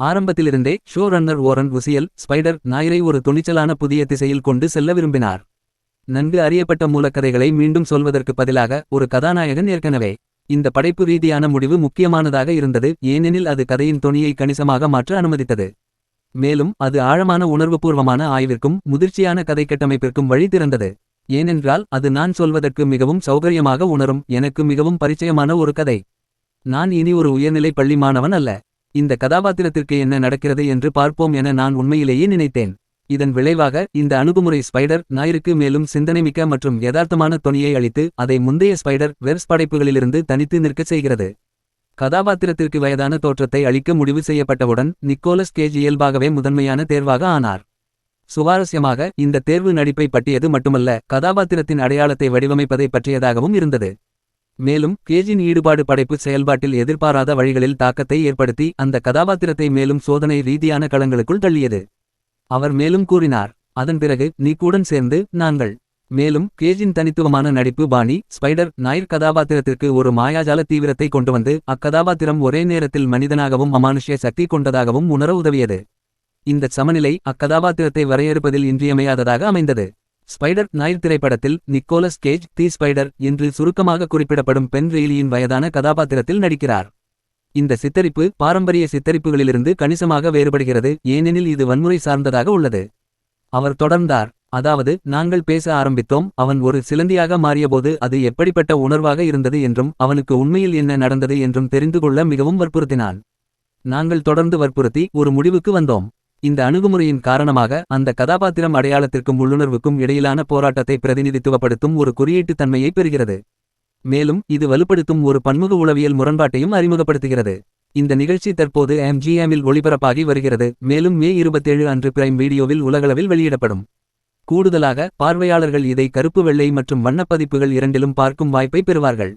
ஆரம்பத்திலிருந்தே show runner ஓரன் ருசியல் spider நாயரை ஒரு துணிச்சலான புதிய திசையில் கொண்டு செல்ல விரும்பினார். நன்கு அறியப்பட்ட மூலக்கதைகளை மீண்டும் சொல்வதற்கு பதிலாக ஒரு கதாநாயகன் ஏற்கனவே. இந்த படைப்பு ரீதியான முடிவு முக்கியமானதாக இருந்தது, ஏனெனில் அது கதையின் தொனியை கணிசமாக மாற்ற அனுமதித்தது. மேலும் அது ஆழமான உணர்வுபூர்வமான ஆய்விற்கும் முதிர்ச்சியான கதை கட்டமைப்பிற்கும் வழி திறந்தது. ஏனென்றால் அது நான் சொல்வதற்கு மிகவும் சௌகரியமாக உணரும், எனக்கு மிகவும் பரிச்சயமான ஒரு கதை. நான் இனி ஒரு உயர்நிலை பள்ளி மாணவன் அல்ல. இந்த கதாபாத்திரத்திற்கு என்ன நடக்கிறது என்று பார்ப்போம் என நான் உண்மையிலேயே நினைத்தேன். இதன் விளைவாக இந்த அணுகுமுறை ஸ்பைடர் நாயருக்கு மேலும் சிந்தனைமிக்க மற்றும் யதார்த்தமான தொனியை அளித்து அதை முந்தைய ஸ்பைடர் வெர்ஸ் படைப்புகளிலிருந்து தனித்து நிற்கச் செய்கிறது. கதாபாத்திரத்திற்கு வயதான தோற்றத்தை அளிக்க முடிவு செய்யப்பட்டவுடன் நிக்கோலஸ் கேஜ் இயல்பாகவே முதன்மையான தேர்வாக ஆனார். சுவாரஸ்யமாக இந்த தேர்வு நடிப்பை பற்றியது மட்டுமல்ல, கதாபாத்திரத்தின் அடையாளத்தை வடிவமைப்பதை பற்றியதாகவும் இருந்தது. மேலும் கேஜின் ஈடுபாடு படைப்பு செயல்பாட்டில் எதிர்பாராத வழிகளில் தாக்கத்தை ஏற்படுத்தி அந்த கதாபாத்திரத்தை மேலும் சோதனை ரீதியான களங்களுக்குள் தள்ளியது. அவர் மேலும் கூறினார், அதன் பிறகு நீக்குடன் சேர்ந்து நாங்கள் மேலும் கேஜின் தனித்துவமான நடிப்பு பாணி ஸ்பைடர் நாயர் கதாபாத்திரத்திற்கு ஒரு மாயாஜால தீவிரத்தை கொண்டுவந்து அக்கதாபாத்திரம் ஒரே நேரத்தில் மனிதனாகவும் அமானுஷ்ய சக்தி கொண்டதாகவும் உணர உதவியது. இந்த சமநிலை அக்கதாபாத்திரத்தை வரையறுப்பதில் இன்றியமையாததாக அமைந்தது. ஸ்பைடர் நாயர் திரைப்படத்தில் நிக்கோலஸ் கேஜ் தி ஸ்பைடர் என்று சுருக்கமாக குறிப்பிடப்படும் பென் ரெய்லியின் வயதான கதாபாத்திரத்தில் நடிக்கிறார். இந்த சித்தரிப்பு பாரம்பரிய சித்தரிப்புகளிலிருந்து கணிசமாக வேறுபடுகிறது, ஏனெனில் இது வன்முறை சார்ந்ததாக உள்ளது. அவர் தொடர்ந்தார், அதாவது நாங்கள் பேச ஆரம்பித்தோம், அவன் ஒரு சிலந்தியாக மாறியபோது அது எப்படிப்பட்ட உணர்வாக இருந்தது என்றும் அவனுக்கு உண்மையில் என்ன நடந்தது என்றும் தெரிந்து கொள்ள மிகவும் வற்புறுத்தினான். நாங்கள் தொடர்ந்து வற்புறுத்தி ஒரு முடிவுக்கு வந்தோம். இந்த அணுகுமுறையின் காரணமாக அந்த கதாபாத்திரம் அடையாளத்திற்கும் உள்ளுணர்வுக்கும் இடையிலான போராட்டத்தை பிரதிநிதித்துவப்படுத்தும் ஒரு குறியீட்டு தன்மையை பெறுகிறது. மேலும் இது வலுப்படுத்தும் ஒரு பன்முக உளவியல் முரண்பாட்டையும் அறிமுகப்படுத்துகிறது. இந்த நிகழ்ச்சி தற்போது MGMஇல் ஒளிபரப்பாகி வருகிறது, மேலும் மே 27 அன்று பிரைம் வீடியோவில் உலகளவில் வெளியிடப்படும். கூடுதலாக பார்வையாளர்கள் இதை கருப்பு வெள்ளை மற்றும் வண்ணப்பதிப்புகள் இரண்டிலும் பார்க்கும் வாய்ப்பை பெறுவார்கள்.